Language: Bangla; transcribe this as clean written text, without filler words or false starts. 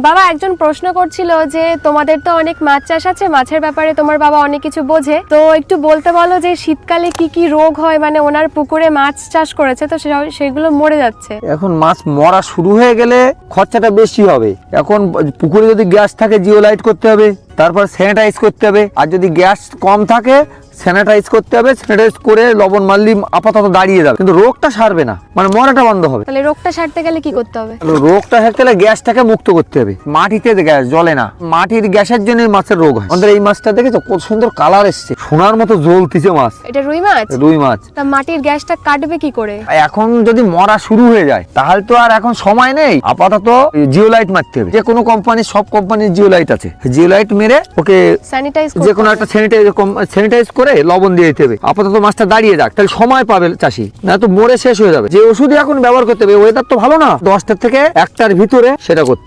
বাবা একজন প্রশ্ন করছিল যে তোমাদের তো অনেক মাছ চাষ আছে, মাছের ব্যাপারে তোমার বাবা অনেক কিছু বোঝে, তো একটু বলতে বলো যে শীতকালে কি কি রোগ হয়, মানে ওনার পুকুরে মাছ চাষ করেছে তো সেগুলো মরে যাচ্ছে। এখন মাছ মরা শুরু হয়ে গেলে খরচাটা বেশি হবে। এখন পুকুরে যদি গ্যাস থাকে জিওলাইট করতে হবে, তারপর স্যানিটাইজ করতে হবে, আর যদি গ্যাস কম থাকে স্যানিটাইজ করতে হবে, স্যানিটাইজ করে লবণ মারলি আপাতত দাঁড়িয়ে যাবে, কিন্তু রোগটা সারবে না, মানে মরাটা বন্ধ হবে। তাহলে রোগটা সারতে গেলে কি করতে হবে? রোগটা সারতে গেলে গ্যাসটাকে মুক্ত করতে হবে। মাটিতে গ্যাস জ্বলে না, মাটির গ্যাসের জন্য মাছের রোগ হয়। আমাদের এই মাছটা দেখেছো কত সুন্দর কালার এসছে, সোনার মতো জ্বলতিছে মাছ। এটা রুই মাছ? রুই মাছ। তা মাটির গ্যাসটা কাটবে কি করে? এখন যদি মরা শুরু হয়ে যায় তাহলে তো আর এখন সময় নেই, আপাতত জিওলাইট মারতে হবে। যে কোনো কোম্পানি, সব কোম্পানির জিওলাইট আছে, জিওলাইট মেরে ওকে স্যানিটাইজ যে কোনো একটা স্যানিটাইজ করে লবণ দিয়ে দিতে হবে। আপাতত মাছটা দাঁড়িয়ে যাক, তাহলে সময় পাবে চাষি, না তো মরে শেষ হয়ে যাবে। যে ওষুধই এখন ব্যবহার করতে হবে, ওয়েদার তো ভালো না, 10টা থেকে 1টার ভিতরে সেটা করতে